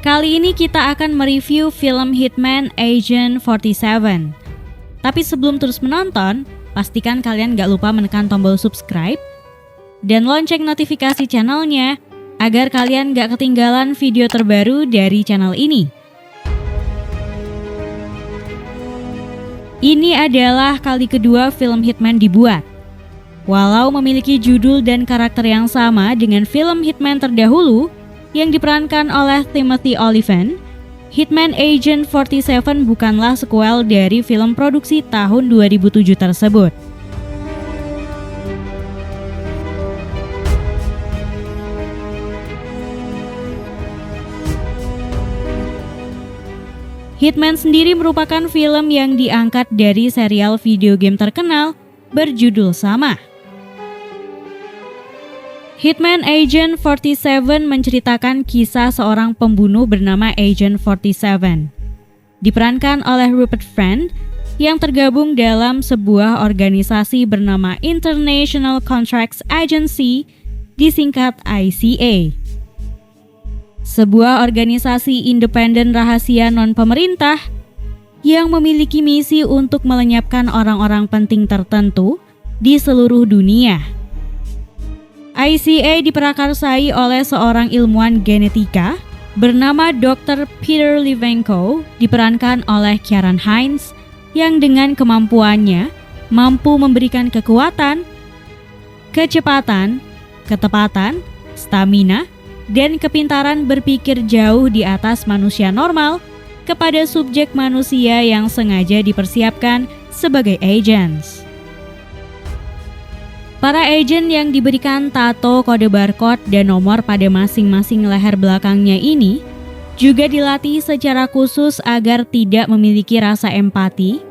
Kali ini kita akan mereview film Hitman Agent 47. Tapi sebelum terus menonton, pastikan kalian gak lupa menekan tombol subscribe dan lonceng notifikasi channelnya agar kalian gak ketinggalan video terbaru dari channel ini. Ini adalah kali kedua film Hitman dibuat. Walau memiliki judul dan karakter yang sama dengan film Hitman terdahulu yang diperankan oleh Timothy Olyphant, Hitman Agent 47 bukanlah sequel dari film produksi tahun 2007 tersebut. Hitman sendiri merupakan film yang diangkat dari serial video game terkenal berjudul sama. Hitman Agent 47 menceritakan kisah seorang pembunuh bernama Agent 47. Diperankan oleh Rupert Friend yang tergabung dalam sebuah organisasi bernama International Contracts Agency, disingkat ICA. Sebuah organisasi independen rahasia non-pemerintah yang memiliki misi untuk melenyapkan orang-orang penting tertentu di seluruh dunia. ICA diprakarsai oleh seorang ilmuwan genetika bernama Dr. Peter Livenko, diperankan oleh Ciarán Hinds, yang dengan kemampuannya mampu memberikan kekuatan, kecepatan, ketepatan, stamina, dan kepintaran berpikir jauh di atas manusia normal kepada subjek manusia yang sengaja dipersiapkan sebagai agents. Para agen yang diberikan tato, kode barcode, dan nomor pada masing-masing leher belakangnya ini juga dilatih secara khusus agar tidak memiliki rasa empati,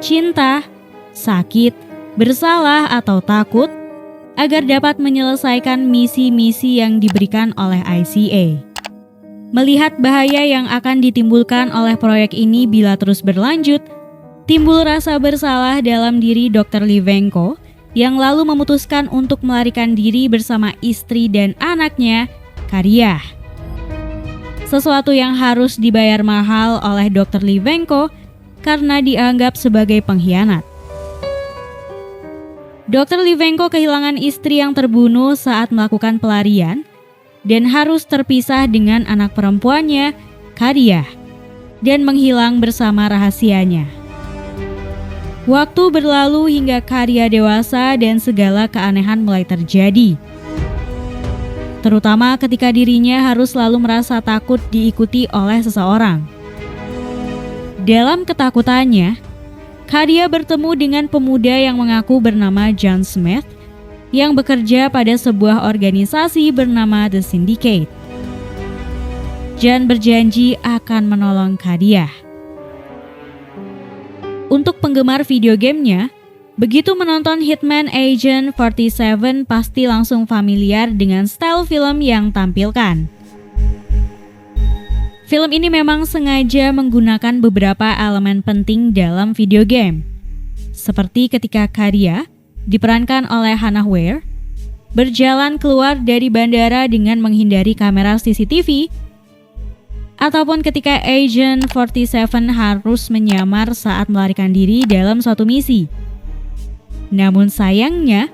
cinta, sakit, bersalah, atau takut, agar dapat menyelesaikan misi-misi yang diberikan oleh ICA. Melihat bahaya yang akan ditimbulkan oleh proyek ini bila terus berlanjut, timbul rasa bersalah dalam diri Dr. Livenko yang lalu memutuskan untuk melarikan diri bersama istri dan anaknya, Karia. Sesuatu yang harus dibayar mahal oleh Dr. Livenko karena dianggap sebagai pengkhianat. Dr. Livenko kehilangan istri yang terbunuh saat melakukan pelarian dan harus terpisah dengan anak perempuannya, Karia, dan menghilang bersama rahasianya. Waktu berlalu hingga Karia dewasa dan segala keanehan mulai terjadi. Terutama ketika dirinya harus selalu merasa takut diikuti oleh seseorang. Dalam ketakutannya, Karia bertemu dengan pemuda yang mengaku bernama John Smith yang bekerja pada sebuah organisasi bernama The Syndicate. John berjanji akan menolong Karia. Untuk penggemar video gamenya, begitu menonton Hitman Agent 47 pasti langsung familiar dengan style film yang tampilkan. Film ini memang sengaja menggunakan beberapa elemen penting dalam video game. Seperti ketika Karia, diperankan oleh Hannah Ware, berjalan keluar dari bandara dengan menghindari kamera CCTV, ataupun ketika Agent 47 harus menyamar saat melarikan diri dalam suatu misi. Namun sayangnya,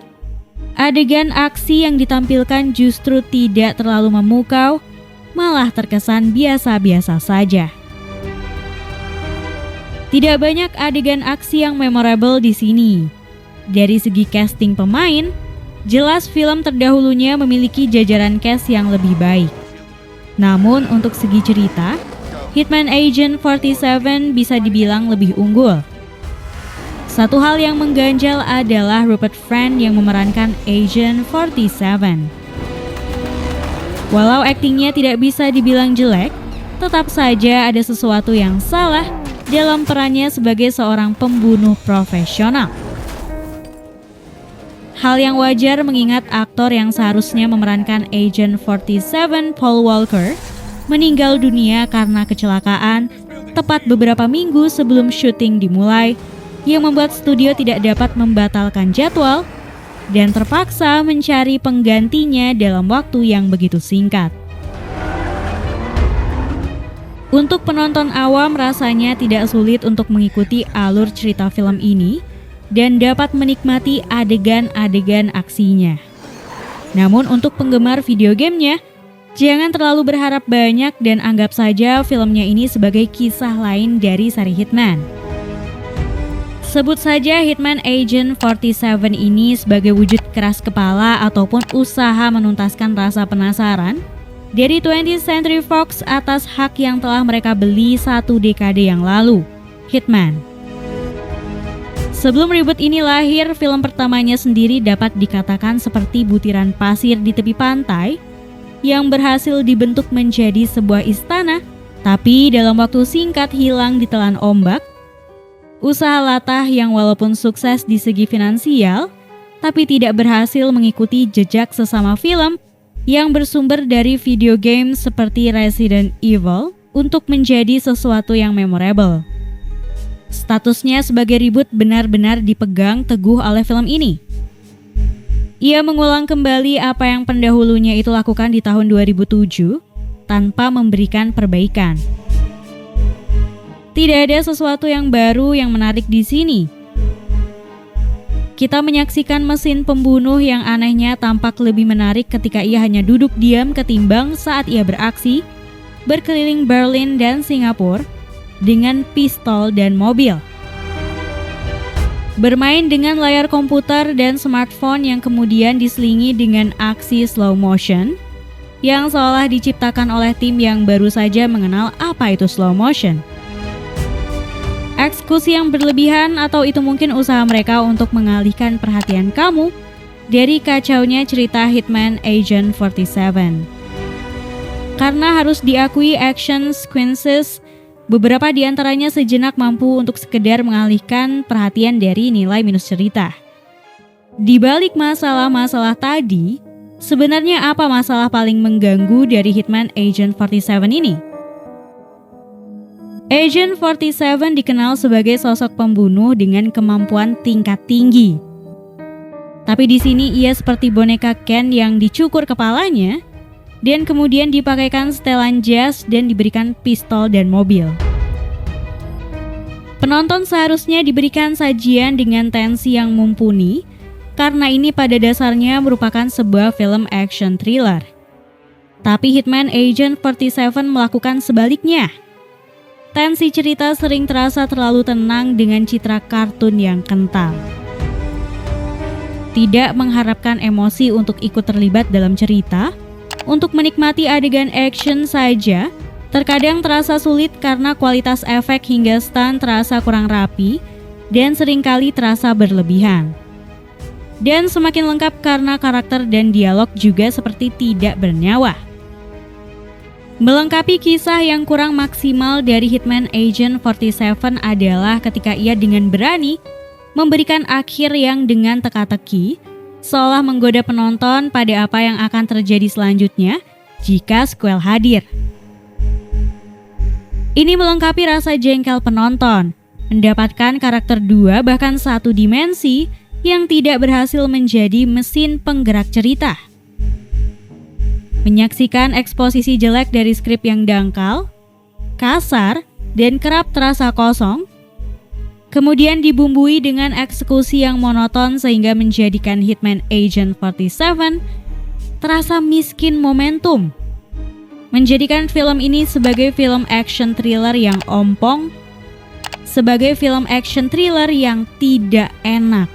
adegan aksi yang ditampilkan justru tidak terlalu memukau, malah terkesan biasa-biasa saja. Tidak banyak adegan aksi yang memorable di sini. Dari segi casting pemain, jelas film terdahulunya memiliki jajaran cast yang lebih baik. Namun untuk segi cerita, Hitman Agent 47 bisa dibilang lebih unggul. Satu hal yang mengganjal adalah Rupert Friend yang memerankan Agent 47. Walau aktingnya tidak bisa dibilang jelek, tetap saja ada sesuatu yang salah dalam perannya sebagai seorang pembunuh profesional. Hal yang wajar mengingat aktor yang seharusnya memerankan Agent 47, Paul Walker, meninggal dunia karena kecelakaan tepat beberapa minggu sebelum syuting dimulai, yang membuat studio tidak dapat membatalkan jadwal dan terpaksa mencari penggantinya dalam waktu yang begitu singkat. Untuk penonton awam rasanya tidak sulit untuk mengikuti alur cerita film ini dan dapat menikmati adegan-adegan aksinya. Namun untuk penggemar video gamenya, jangan terlalu berharap banyak dan anggap saja filmnya ini sebagai kisah lain dari seri Hitman. Sebut saja Hitman Agent 47 ini sebagai wujud keras kepala ataupun usaha menuntaskan rasa penasaran dari 20th Century Fox atas hak yang telah mereka beli 1 dekade yang lalu, Hitman. Sebelum reboot ini lahir, film pertamanya sendiri dapat dikatakan seperti butiran pasir di tepi pantai yang berhasil dibentuk menjadi sebuah istana, tapi dalam waktu singkat hilang ditelan ombak. Usaha latah yang walaupun sukses di segi finansial, tapi tidak berhasil mengikuti jejak sesama film yang bersumber dari video game seperti Resident Evil untuk menjadi sesuatu yang memorable. Statusnya sebagai reboot benar-benar dipegang teguh oleh film ini. Ia mengulang kembali apa yang pendahulunya itu lakukan di tahun 2007 tanpa memberikan perbaikan. Tidak ada sesuatu yang baru yang menarik di sini. Kita menyaksikan mesin pembunuh yang anehnya tampak lebih menarik ketika ia hanya duduk diam ketimbang saat ia beraksi, berkeliling Berlin dan Singapura dengan pistol dan mobil. Bermain dengan layar komputer dan smartphone yang kemudian diselingi dengan aksi slow motion yang seolah diciptakan oleh tim yang baru saja mengenal apa itu slow motion. Eksekusi yang berlebihan atau itu mungkin usaha mereka untuk mengalihkan perhatian kamu dari kacaunya cerita Hitman Agent 47. Karena harus diakui action sequences, beberapa di antaranya sejenak mampu untuk sekedar mengalihkan perhatian dari nilai minus cerita. Di balik masalah-masalah tadi, sebenarnya apa masalah paling mengganggu dari Hitman Agent 47 ini? Agent 47 dikenal sebagai sosok pembunuh dengan kemampuan tingkat tinggi. Tapi di sini ia seperti boneka Ken yang dicukur kepalanya dan kemudian dipakaikan setelan jas dan diberikan pistol dan mobil. Penonton seharusnya diberikan sajian dengan tensi yang mumpuni karena ini pada dasarnya merupakan sebuah film action thriller. Tapi Hitman Agent 47 melakukan sebaliknya. Tensi cerita sering terasa terlalu tenang dengan citra kartun yang kental. Tidak mengharapkan emosi untuk ikut terlibat dalam cerita, untuk menikmati adegan action saja, terkadang terasa sulit karena kualitas efek hingga stunt terasa kurang rapi dan seringkali terasa berlebihan. Dan semakin lengkap karena karakter dan dialog juga seperti tidak bernyawa. Melengkapi kisah yang kurang maksimal dari Hitman Agent 47 adalah ketika ia dengan berani memberikan akhir yang dengan teka-teki, seolah menggoda penonton pada apa yang akan terjadi selanjutnya jika sequel hadir. Ini melengkapi rasa jengkel penonton, mendapatkan karakter 2 bahkan 1 dimensi yang tidak berhasil menjadi mesin penggerak cerita. Menyaksikan eksposisi jelek dari skrip yang dangkal, kasar, dan kerap terasa kosong, kemudian dibumbui dengan eksekusi yang monoton sehingga menjadikan Hitman Agent 47 terasa miskin momentum. Menjadikan film ini sebagai film action thriller yang ompong, sebagai film action thriller yang tidak enak.